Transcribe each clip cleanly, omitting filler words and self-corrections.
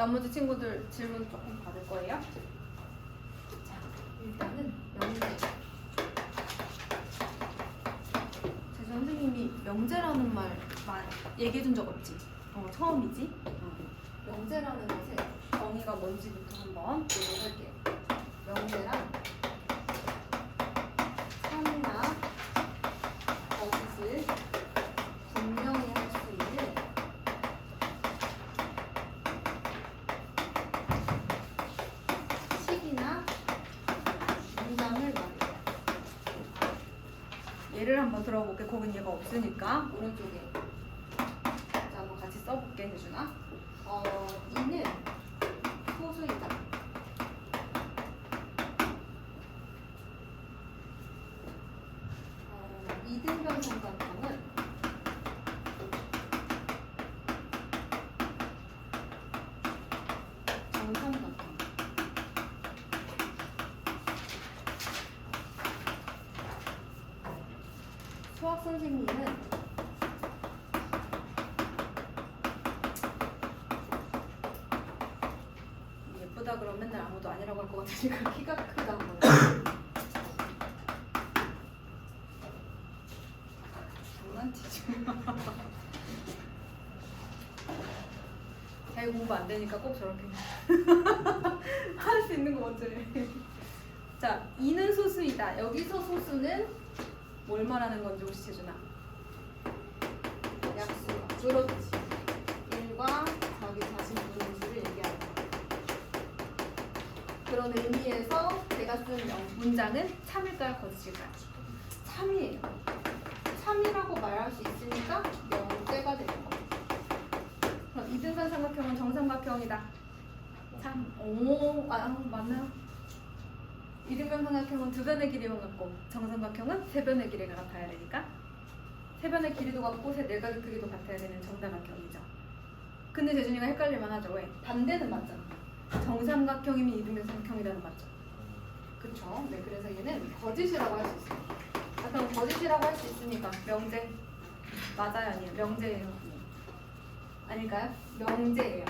나머지 친구들 질문 조금 받을 거예요. 자, 일단은 명제. 제 선생님이 명제라는 말 얘기해 준 적 없지? 처음이지? 명제라는 것의 정의가 뭔지부터 한번 보도록 할게요. 명제란 참이나 거짓을 분명히 할 수 있는 식이나 문장을 말해요. 예를 한번 들어볼게. 거긴 얘가 없으니까 오른쪽에. 자, 한번 같이 써볼게, 혜준아. 이는 소수이다. 이등변 삼각형은 정삼각형. 수학 선생님은 예쁘다 그러면 맨날 아무도 아니라고 할 것 같으니까 키가 크다 뭐. 장난치지 마. 자기 공부 안 되니까 꼭 저렇게 할 수 있는 거 어쩌래. 자, 이는 소수이다. 여기서 소수는 뭘 말하는 건지 혹시 재준아? 약수가. 그렇지. 1과 자기 자신 부르는 수를 얘기하는 거. 그런 의미에서 제가 쓴 문장은 참일까요? 거짓일까요? 참이에요. 참이라고 말할 수 있으니까 명제가 되는 거. 그럼 이등변 삼각형은 정삼각형이다. 참. 맞나요? 이등변 삼각형은 두 변의 길이만 같고 정삼각형은 세 변의 길이가 같아야 되니까 세 변의 길이도 같고 세 내각의 크기도 같아야 되는 정사각형이죠. 근데 재준이가 헷갈릴만 하죠. 왜? 반대는 맞잖아. 정삼각형이면 이등변 삼각형이라는 맞죠? 그쵸? 네, 그래서 얘는 거짓이라고 할 수 있어요. 자, 그럼 거짓이라고 할 수 있으니까 명제 맞아요? 아니에요? 명제예요? 아닐까요? 명제예요.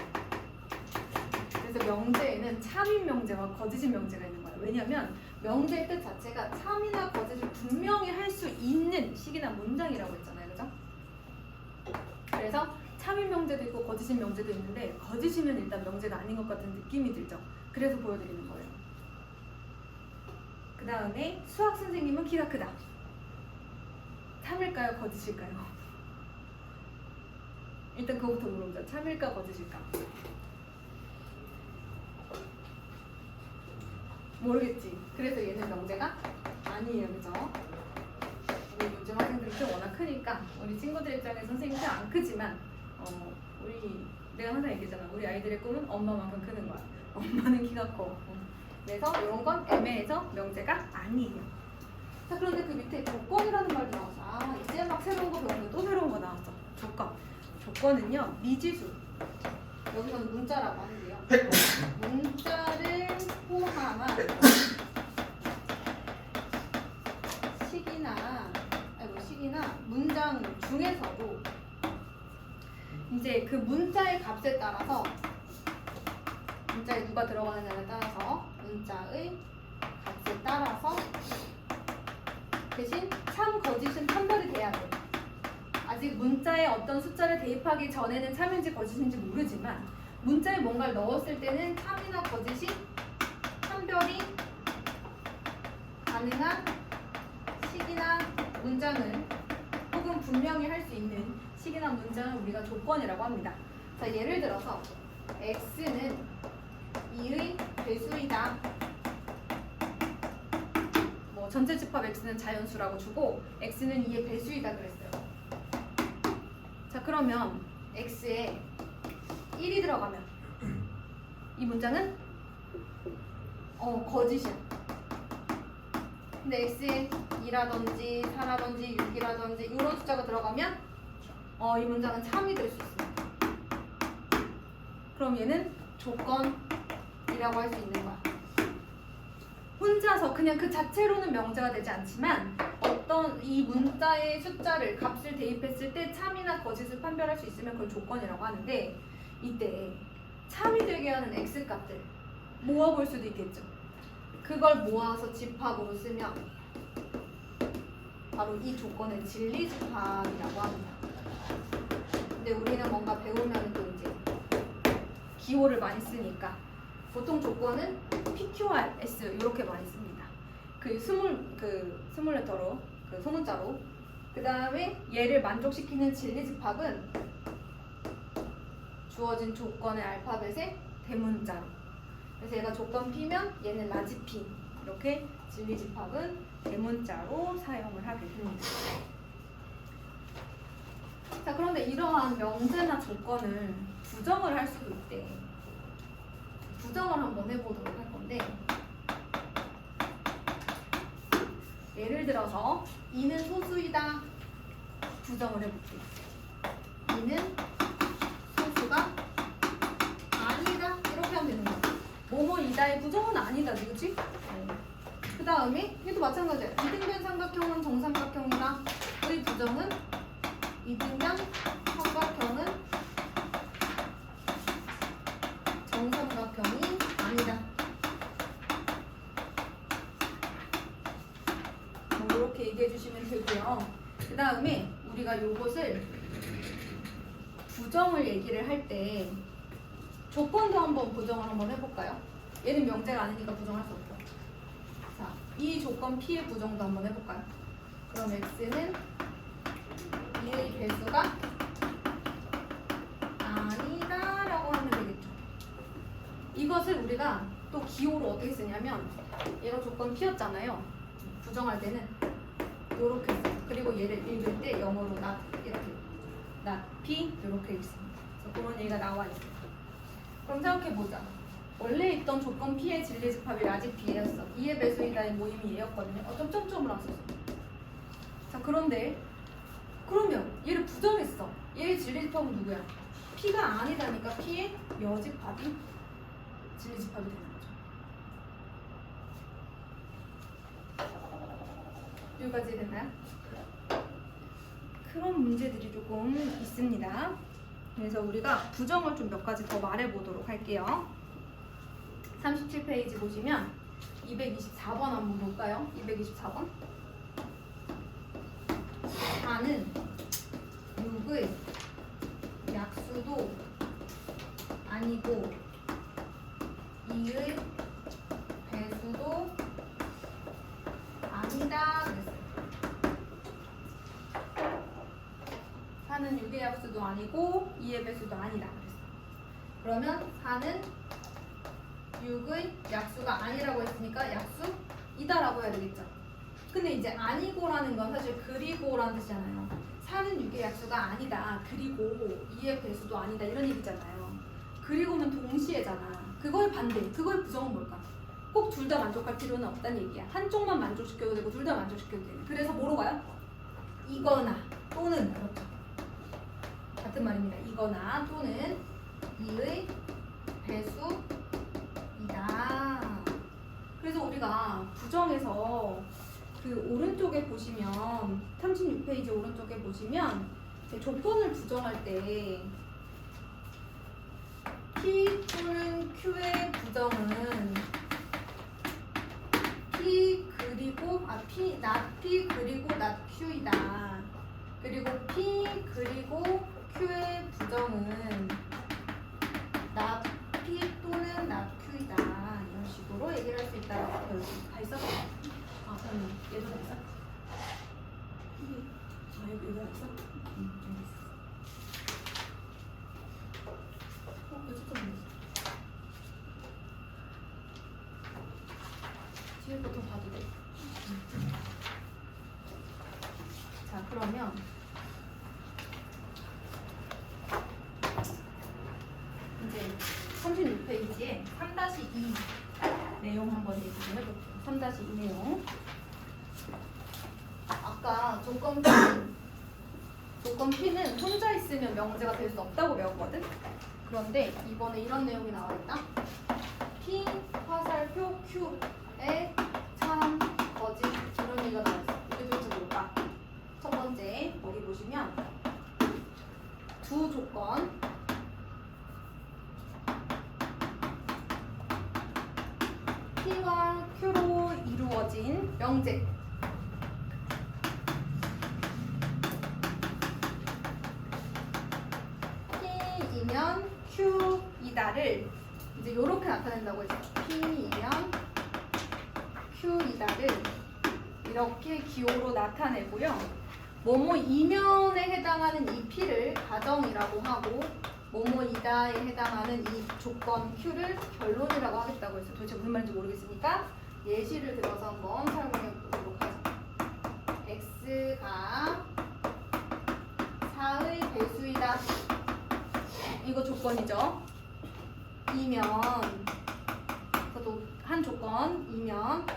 그래서 명제에는 참인 명제와 거짓인 명제가 있는 거예요. 왜냐하면 명제의 뜻 자체가 참이나 거짓을 분명히 할 수 있는 식이나 문장이라고 했잖아요. 그죠? 그래서 참인 명제도 있고 거짓인 명제도 있는데 거짓이면 일단 명제가 아닌 것 같은 느낌이 들죠. 그래서 보여드리는 거예요. 그 다음에 수학 선생님은 키가 크다. 참일까요? 거짓일까요? 일단 그거부터 물어보자. 참일까? 거짓일까? 모르겠지. 그래서 얘는 명제가 아니에요. 그죠? 우리 요즘 학생들이 좀 워낙 크니까 우리 친구들 입장에서 선생님이 안 크지만 내가 항상 얘기했잖아. 우리 아이들의 꿈은 엄마만큼 크는 거야. 엄마는 키가 커. 그래서 이런 건 애매해서 명제가 아니에요. 자, 그런데 그 밑에 조건이라는 말도 나왔어. 이제 막 새로운 거 배우는데 또 새로운 거 나왔어. 조건은요, 미지수. 여기서는 문자라고 하는데요. 문자를 포함한 식이나 문장 중에서도 이제 그 문자의 값에 따라서 문자에 누가 들어가느냐에 따라서 문자의 값에 따라서 대신 참 거짓은 판별이 돼야 돼. 아직 문자에 어떤 숫자를 대입하기 전에는 참인지 거짓인지 모르지만 문자에 뭔가를 넣었을 때는 참이나 거짓이 판별이 가능한 식이나 문장을 혹은 분명히 할 수 있는 식이나 문장을 우리가 조건이라고 합니다. 자, 예를 들어서 x는 2의 배수이다. 뭐 전체 집합 x는 자연수라고 주고 x는 2의 배수이다 그랬어요. 자, 그러면 x에 1이 들어가면 이 문장은 거짓이야. 근데 x에 2라든지 4라든지 6이라든지 이런 숫자가 들어가면 이 문장은 참이 될 수 있습니다. 그럼 얘는 조건이라고 할 수 있는 거야. 혼자서 그냥 그 자체로는 명제가 되지 않지만 어떤 이 문자의 숫자를 값을 대입했을 때 참이나 거짓을 판별할 수 있으면 그걸 조건이라고 하는데 이때 참이 되게 하는 x값들 모아볼 수도 있겠죠. 그걸 모아서 집합으로 쓰면 바로 이 조건을 진리집합이라고 합니다. 근데 우리는 뭔가 배우면 또 이제 기호를 많이 쓰니까 보통 조건은 PQR, S 이렇게 많이 씁니다. 그 스몰레터로 그 소문자로. 그 다음에 얘를 만족시키는 진리집합은 주어진 조건의 알파벳의 대문자로. 그래서 얘가 조건 P면 얘는 라지 P. 이렇게 진리집합은 대문자로 사용을 하게 됩니다. 자, 그런데 이러한 명제나 조건을 부정을 할 수도 있대. 부정을 한번 해보도록 할 건데, 예를 들어서 이는 소수이다 부정을 해볼게요. 이는 소수가 아니다 이렇게 하면 되는 거야. 뭐뭐이다의 부정은 아니다, 그치? 그 다음에 얘도 마찬가지야. 이등변 삼각형은 정삼각형이다. 우리 부정은 이등변 삼각형은 정삼각형이 아니다. 이렇게 얘기해 주시면 되고요. 그 다음에 우리가 요것을 부정을 얘기를 할 때 조건도 한번 부정을 한번 해볼까요? 얘는 명제가 아니니까 부정할 수 없죠. 자, 이 조건 P의 부정도 한번 해볼까요? 그럼 X는 2의 개수가 아니다라고 하면 되겠죠. 이것을 우리가 또 기호로 어떻게 쓰냐면 얘가 조건 P였잖아요. 부정할 때는 이렇게 써요. 그리고 얘를 읽을 때 영어로 not 이렇게 not P 이렇게 읽습니다. 그래서 그런 얘기가 나와 있어요. 그럼 생각해보자. 원래 있던 조건 P의 진리집합이 라지 P였어. 2의 배수이다의 모임이 얘였거든요. 점점점을 안 썼어. 자, 그런데 그러면 얘를 부정했어. 얘의 진리집합은 누구야? P가 아니다니까 P의 여집합이 진리집합이 되는 거죠. 여기까지 됐나요? 그런 문제들이 조금 있습니다. 그래서 우리가 부정을 좀 몇 가지 더 말해보도록 할게요. 37페이지 보시면 224번 한번 볼까요? 224번. 4는 6의 약수도 아니고 2의 배수도 아니다 그랬어요. 4는 6의 약수도 아니고 2의 배수도 아니다 그랬어요. 그러면 4는 6의 약수가 아니라고 했으니까 약수이다라고 해야 되겠죠. 근데 이제 아니고라는 건 사실 그리고라는 뜻이잖아요. 4는 6의 약수가 아니다. 그리고 2의 배수도 아니다. 이런 얘기잖아요. 그리고는 동시에잖아. 그거의 반대, 그거의 부정은 뭘까? 꼭 둘 다 만족할 필요는 없다는 얘기야. 한쪽만 만족시켜도 되고 둘 다 만족시켜도 되는. 그래서 뭐로 가요? 이거나 또는 그렇죠. 같은 말입니다. 이거나 또는 2의 배수이다. 그래서 우리가 부정에서 그 오른쪽에 보시면 36페이지 오른쪽에 보시면 조건을 부정할 때 P 또는 Q의 부정은 P 그리고 not P 그리고 not Q이다. 그리고 P 그리고 Q의 부정은 not P 또는 not Q이다. 이런 식으로 얘기를 할 수 있다라고 배울 수 있어. 아, 그럼 얘도 됐어? 아, 여기 됐어? 알겠어. 여기 좀 됐어. 뒤에부터 봐도 돼. 자, 그러면 이제 36페이지에 3-2 내용 한번 얘기 좀 해볼게요. 3-2 내용. 아까 조건 P는 혼자 있으면 명제가 될 수 없다고 배웠거든? 그런데 이번에 이런 내용이 나와 있다. P 화살표 Q에 참, 거짓 이런 얘기가 나와 있어. 이게 도대체 뭘까? 첫 번째 여기 보시면 두 조건 P와 Q로 이루어진 명제. P이면 Q이다를 이제 이렇게 나타낸다고 했죠. P이면 Q이다를 이렇게 기호로 나타내고요. 뭐뭐 이면에 해당하는 이 P를 가정이라고 하고 뭐뭐이다에 해당하는 이 조건 Q를 결론이라고 하겠다고 했어요. 도대체 무슨 말인지 모르겠으니까 예시를 들어서 한번 사용해 보도록 하죠. X가 4의 배수이다. 이거 조건이죠. 이면 저도 한 조건이면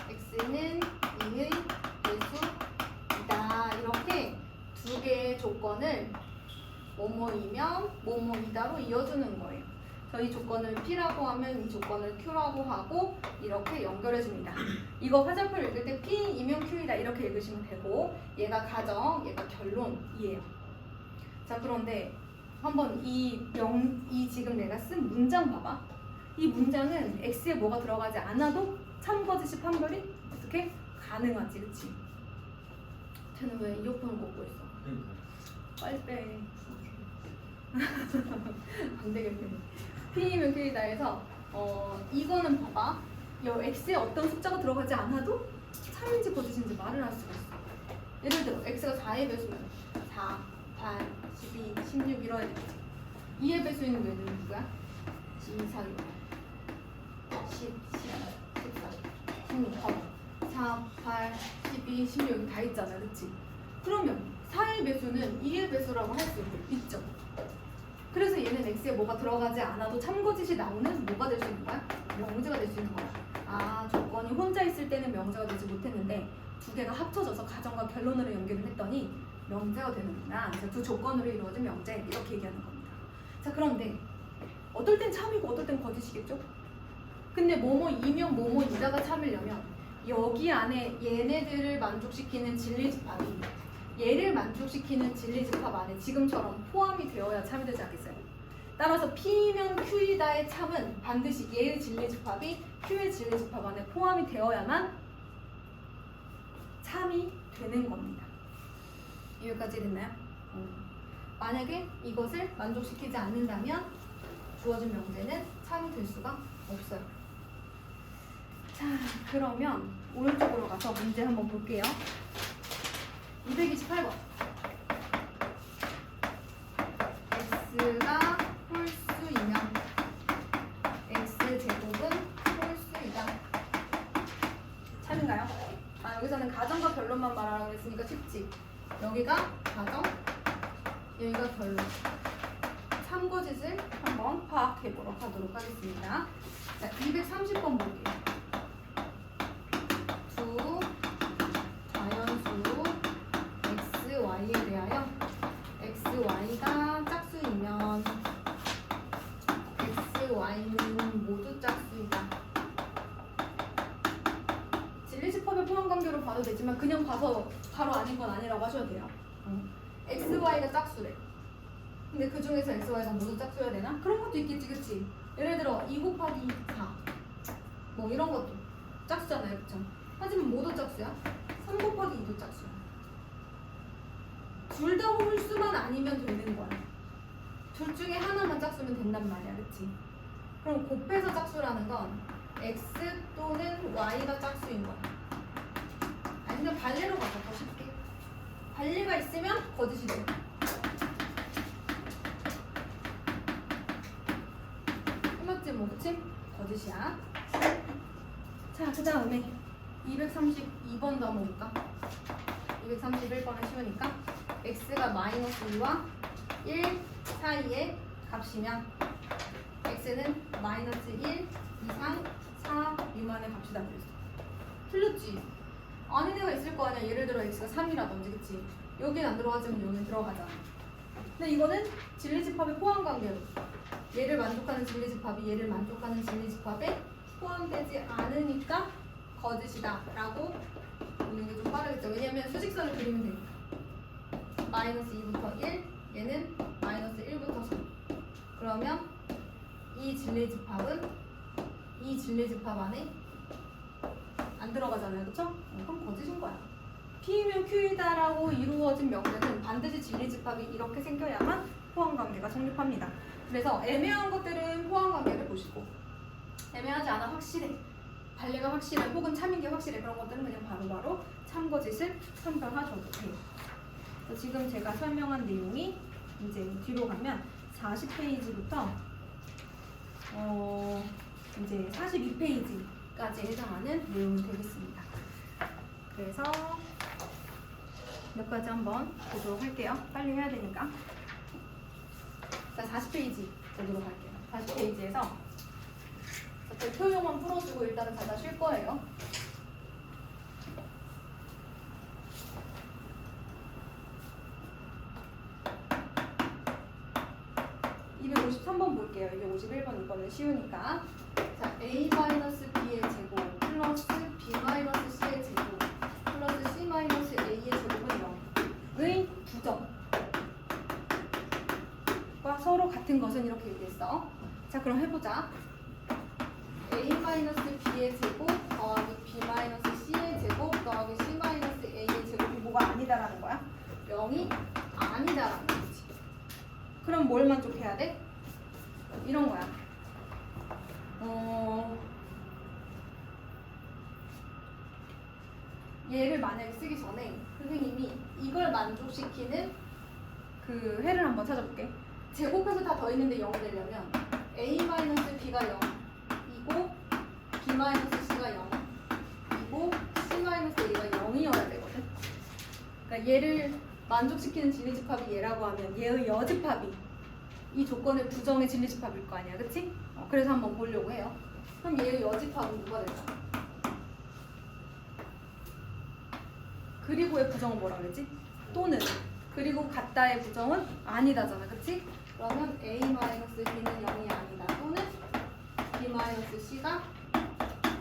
X는 2의 배수이다. 이렇게 두 개의 조건을 뭐뭐이면 뭐뭐이다로 이어주는 거예요. 저희 조건을 P라고 하면 이 조건을 Q라고 하고 이렇게 연결해줍니다. 이거 화살표 읽을 때 P이면 Q이다 이렇게 읽으시면 되고 얘가 가정, 얘가 결론이에요. 자 그런데 한번 이 지금 내가 쓴 문장 봐봐. 이 문장은 X에 뭐가 들어가지 않아도 참거짓이 판별이 어떻게? 가능하지, 그치? 쟤는 왜 이어폰을 꽂고 있어? 빨리 빼. 안 되겠네. P이면 Q이다 해서 이거는 봐봐. 이 X에 어떤 숫자가 들어가지 않아도 참인지 거짓인지 말을 할 수가 있어. 예를 들어 X가 4의 배수면 4, 8, 12, 16 이러야 되겠지. 2의 배수인 얘는 누구야? 2, 4, 6, 10, 14, 16, 4, 8, 12, 16 다 있잖아, 그치? 그러면 4의 배수는 2의 배수라고 할 수 있죠. 그래서 얘는 X에 뭐가 들어가지 않아도 참거짓이 나오는 뭐가 될 수 있는 거야? 명제가 될 수 있는 거야. 아, 조건이 혼자 있을 때는 명제가 되지 못했는데 두 개가 합쳐져서 가정과 결론으로 연결을 했더니 명제가 되는구나. 그래서 두 조건으로 이루어진 명제 이렇게 얘기하는 겁니다. 자 그런데 어떨 땐 참이고 어떨 땐 거짓이겠죠? 근데 뭐뭐이면 뭐뭐이다가 참으려면 여기 안에 얘네들을 만족시키는 진리집합이 얘를 만족시키는 진리집합 안에 지금처럼 포함이 되어야 참이 되지 않겠어요? 따라서 P면 Q이다의 참은 반드시 얘의 진리집합이 Q의 진리집합 안에 포함이 되어야만 참이 되는 겁니다. 여기까지 됐나요? 만약에 이것을 만족시키지 않는다면 주어진 명제는 참이 될 수가 없어요. 자, 그러면 오른쪽으로 가서 문제 한번 볼게요. 228번. X가 홀수이면 X제곱은 홀수이다. 참인가요? 아, 여기서는 가정과 결론만 말하라고 했으니까 쉽지. 여기가 가정, 여기가 결론. 참거짓을 한번 파악해보도록 하도록 하겠습니다. 자, 230번 볼게요. 두 자연수 XY에 대하여 XY가 짝수이면 XY는 모두 짝수이다. 진리집합의 포함관계로 봐도 되지만 그냥 봐서 바로 아닌 건 아니라고 하셔도 돼요. XY가 짝수래. 근데 그 중에서 XY가 모두 짝수여야 되나? 그런 것도 있겠지, 그치? 예를 들어 2 곱하기 4 뭐 이런 것도 짝수잖아요, 그쵸? 하지만 모두 짝수야. 3 곱하기 2도 짝수야. 둘 다 홀수만 아니면 되는 거야. 둘 중에 하나만 짝수면 된단 말이야, 그치? 그럼 곱해서 짝수라는 건 X 또는 Y가 짝수인 거야. 아니면 반례로 가자, 더 쉽게. 반례가 있으면 거짓이 돼. 끝났지 뭐, 그치? 거짓이야. 자, 그 다음에 232번도 한번 볼까? 231번은 쉬우니까 X가 마이너스 2와 1 사이의 값이면 X는 마이너스 1 이상 4 미만의 값이다 그랬어. 틀렸지? 아닌 애가 있을 거 아니야. 예를 들어 X가 3이라든지, 그치? 여긴 안 들어가지만 여긴 들어가잖아. 근데 이거는 진리집합의 포함관계로 얘를 만족하는 진리집합이 얘를 만족하는 진리집합에 포함되지 않으니까 거짓이다 라고 보는 게 좀 빠르겠죠. 왜냐면 수직선을 그리면 되니까. 마이너스 2부터 1, 얘는 마이너스 1부터 3. 그러면 이 진리집합은 이 진리집합 안에 안 들어가잖아요, 그쵸? 그럼 거짓인 거야. P면 Q이다라고 이루어진 명제는 반드시 진리집합이 이렇게 생겨야만 포함관계가 성립합니다. 그래서 애매한 것들은 포함관계를 보시고 애매하지 않아 확실해, 관례가 확실해, 혹은 참인 게 확실해, 그런 것들은 그냥 바로바로 참거짓을 선별하셔도 돼요. 지금 제가 설명한 내용이 이제 뒤로 가면 40페이지부터 이제 42페이지까지 해당하는 내용이 되겠습니다. 그래서 몇 가지 한번 보도록 할게요. 빨리 해야 되니까. 자, 40페이지 보도록 할게요. 40페이지에서 표용만 풀어주고 일단은 잠깐 쉴 거예요. 볼게요. 251번 이거는 쉬우니까. 자, a-b의 제곱 플러스 b-c의 제곱 플러스 c-a의 제곱은 0의 부정과 서로 같은 것은 이렇게 얘기했어. 자, 그럼 해보자. a-b의 제곱 더하기 b-c의 제곱 더하기 c-a의 제곱이 뭐가 아니다라는 거야? 0이 아니다라는 거지. 그럼 뭘 만족해야 돼? 이런 거야. 얘를 만약에 쓰기 전에 선생님이 이걸 만족시키는 그 해를 한번 찾아볼게. 제곱해서 다 더했는데 0이 되려면 a-b가 0이고 b-c가 0이고 c-a가 0이어야 되거든. 그러니까 얘를 만족시키는 진리집합이 얘라고 하면 얘의 여집합이 이 조건의 부정의 진리집합일 거 아니야, 그치? 그래서 한번 보려고 해요. 그럼 얘의 여집합은 뭐가 될까? 그리고의 부정은 뭐라 그랬지? 또는. 그리고 같다의 부정은 아니다잖아, 그치? 그러면 a-b는 0이 아니다, 또는 b-c가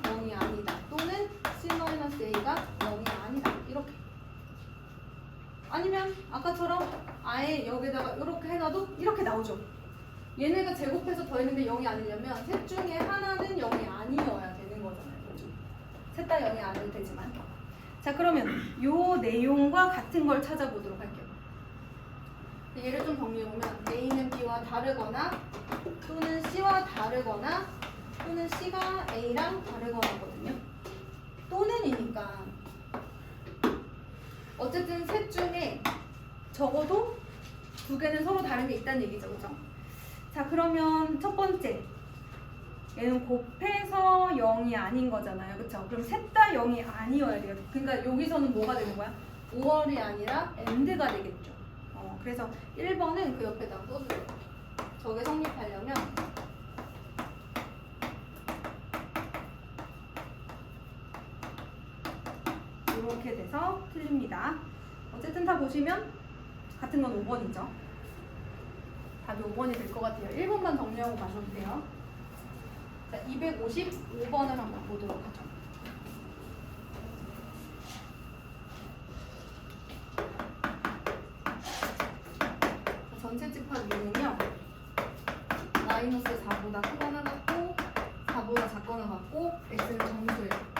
0이 아니다, 또는 c-a가 0이 아니다, 이렇게. 아니면 아까처럼 아예 여기다가 이렇게 해놔도 이렇게 나오죠. 얘네가 제곱해서 더했는데 0이 아니려면 셋 중에 하나는 0이 아니어야 되는 거잖아요. 그렇죠? 셋 다 0이 아니어도 되지만. 자, 그러면 요 내용과 같은 걸 찾아보도록 할게요. 얘를 좀 정리해보면 A는 B와 다르거나 또는 C와 다르거나 또는 C가 A랑 다르거나거든요. 또는이니까 어쨌든 셋 중에 적어도 두 개는 서로 다른 게 있다는 얘기죠, 그죠? 자, 그러면 첫 번째 얘는 곱해서 0이 아닌 거잖아요, 그쵸? 그럼 셋 다 0이 아니어야 돼요. 그러니까 여기서는 뭐가 되는 거야? 5월이 아니라 AND가 되겠죠. 그래서 1번은 그 옆에다 써주세요. 저게 성립하려면 이렇게 돼서 틀립니다. 어쨌든 다 보시면 같은 건 5번이죠. 답이 5번이 될 것 같아요. 1번만 정리하고 가셔도 돼요. 자, 255번을 한번 보도록 하죠. 전체 집합 U는요, 마이너스 4보다 크거나 같고 4보다 작거나 같고 X는 정수예요.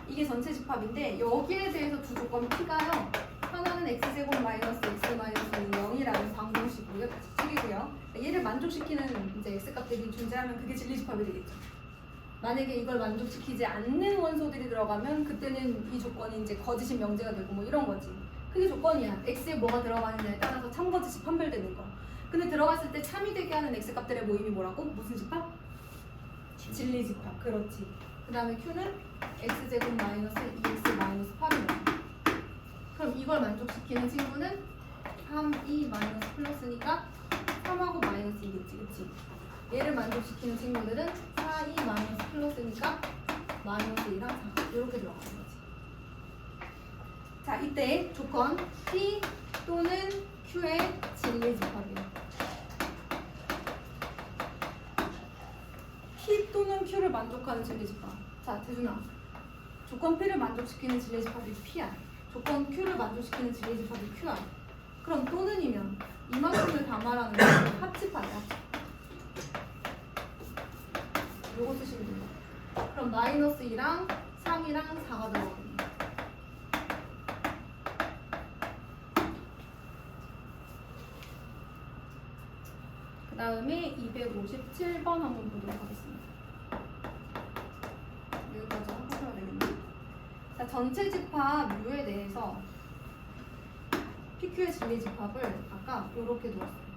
이게 전체 집합인데 여기에 대해서 두 조건 P가요. 하나는 X제곱 마이너스 X 마이너스는 0이라는 방정식으로 같이 쓰이고요. 얘를 만족시키는 이제 X값들이 존재하면 그게 진리집합이 되겠죠. 만약에 이걸 만족시키지 않는 원소들이 들어가면 그때는 이 조건이 이제 거짓인 명제가 되고 뭐 이런 거지. 그게 조건이야. X에 뭐가 들어가느냐에 따라서 참거짓이 판별되는 거. 근데 들어갔을 때 참이 되게 하는 X값들의 모임이 뭐라고? 무슨 집합? 진리집합. 그렇지. 그 다음에 Q는 X제곱 마이너스 2X 마이너스 8이야. 그럼 이걸 만족시키는 친구는 3, 2 마이너스 플러스니까 3하고 마이너스 2겠지, 그치? 얘를 만족시키는 친구들은 4, 2 마이너스 플러스니까 마이너스 2랑 4 이렇게 들어가는 거지. 자, 이때 조건 P 또는 Q의 진리집합이에요. P 또는 Q를 만족하는 진리집합. 자, 대준아. 조건 P를 만족시키는 진리집합이 P야. 조건 Q를 만족시키는 진리집합이 Q야. 그럼 또는이면 이만큼을 다 말하는 건 합집합이야. 요거 쓰시면 돼요. 그럼 마이너스 2랑 3이랑 4가 들어가거든요. 그 다음에 257번 한번 보도록 하겠습니다. 여기까지 하셔야 되겠네. 자, 전체 집합 U에 대해서 PQ의 진리 집합을 아까 이렇게 놓았어요.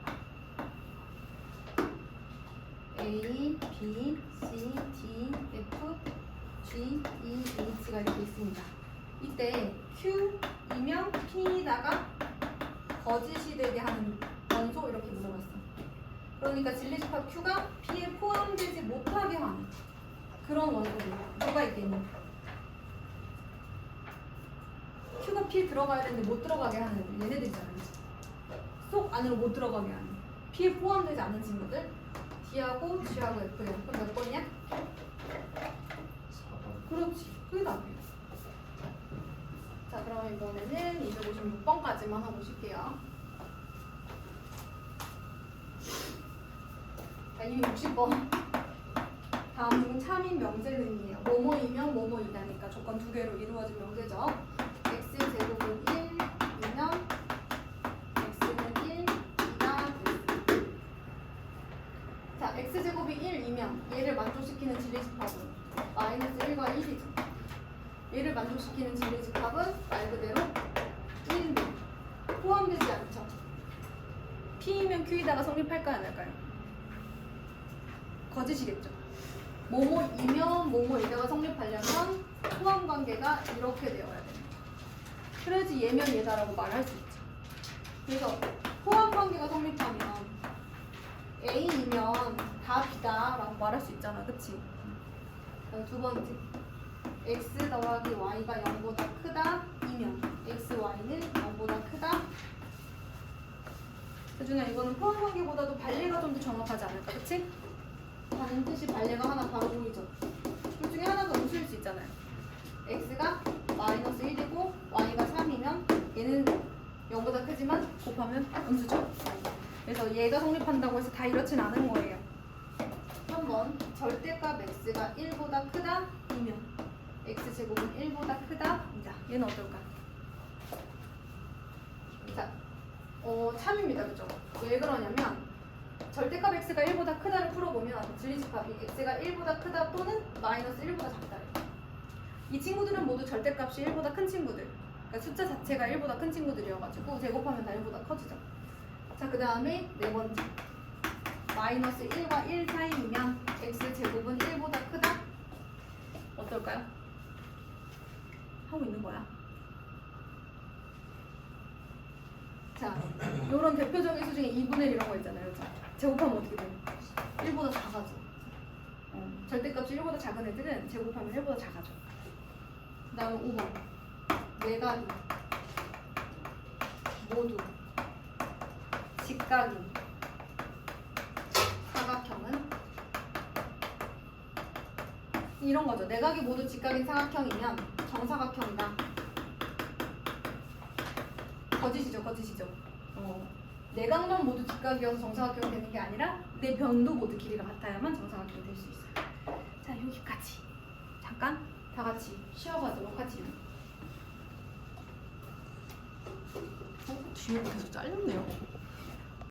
A, B, C, D, F, G, E, H가 이렇게 있습니다. 이때 Q이면 P에다가 거짓이 되게 하는 원소 이렇게 물어봤어. 그러니까 진리집합 Q가 P에 포함되지 못하게 하는 그런 원소들 뭐가 있겠니? Q가 P에 들어가야 되는데 못 들어가게 하는 얘네들이잖아. 속 안으로 못 들어가게 하는 P에 포함되지 않은 친구들 D하고 G하고 F야. 그럼 몇 번이야? 4번. 그렇지. 그게 답이에요. 자, 그럼 이번에는 256번까지만 하고 오실게요. 자, 260번. 다음 중 참인 명제는이에요. 뭐뭐이면 뭐뭐이다니까 조건 두 개로 이루어진 명제죠. x제곱은 1이면 x는 1이다. 자, x제곱이 1이면 얘를 만족시키는 진리집합은 마이너스 1과 1이죠. 얘를 만족시키는 진리집합은 말 그대로 1이면 포함되지 않죠. P이면 Q에다가 성립할까요? 안 할까요? 거짓이겠죠. 뭐뭐이면 뭐뭐이다가 성립하려면 포함 관계가 이렇게 되어야 됩니다. 그래야지 얘면 얘다라고 말할 수 있죠. 그래서 포함 관계가 성립하면 A이면 다 B다 라고 말할 수 있잖아. 그치? 두 번째 X 더하기 Y가 0보다 크다 이면 X, Y는 0보다 크다. 그중에 이거는 포함 관계보다도 발례가 좀 더 정확하지 않을까? 그치? 반드시 발례가 하나 바로 보이죠? 그 중에 하나가 음수일 수 있잖아요. X가 마이너스 1이고 Y가 3이면 얘는 0보다 크지만 곱하면 음수죠. 그래서 얘가 성립한다고 해서 다 이렇진 않은 거예요. 한번 절대값 x가 1보다 크다 이면 x제곱은 1보다 크다 이다. 얘는 어떨까? 자, 참입니다. 그죠? 왜 그러냐면 절대값 x가 1보다 크다를 풀어보면 진리집합이 x가 1보다 크다 또는 마이너스 1보다 작다예요. 이 친구들은 모두 절대값이 1보다 큰 친구들. 그러니까 숫자 자체가 1보다 큰 친구들이어가지고 제곱하면 다 1보다 커지죠. 자, 그 다음에 네 번째 마이너스 1과 1 사이이면 x제곱은 1보다 크다? 어떨까요? 하고 있는 거야. 자, 요런 대표적인 수 중에 2분의 1 이런 거 있잖아요. 그렇죠? 제곱하면 어떻게 돼요? 1보다 작아져. 절대값이 1보다 작은 애들은 제곱하면 1보다 작아져. 그 다음에 5번 내각이 모두 직각인 사각형은 이런 거죠. 내각이 모두 직각인 사각형이면 정사각형이다. 거짓이죠, 거짓이죠. 내각만 모두 직각이어서 정사각형이 되는 게 아니라 내 변도 모두 길이가 같아야만 정사각형이 될 수 있어요. 자, 여기까지 잠깐 다 같이 쉬어가도록 하지요. 뒤에 계속 잘렸네요.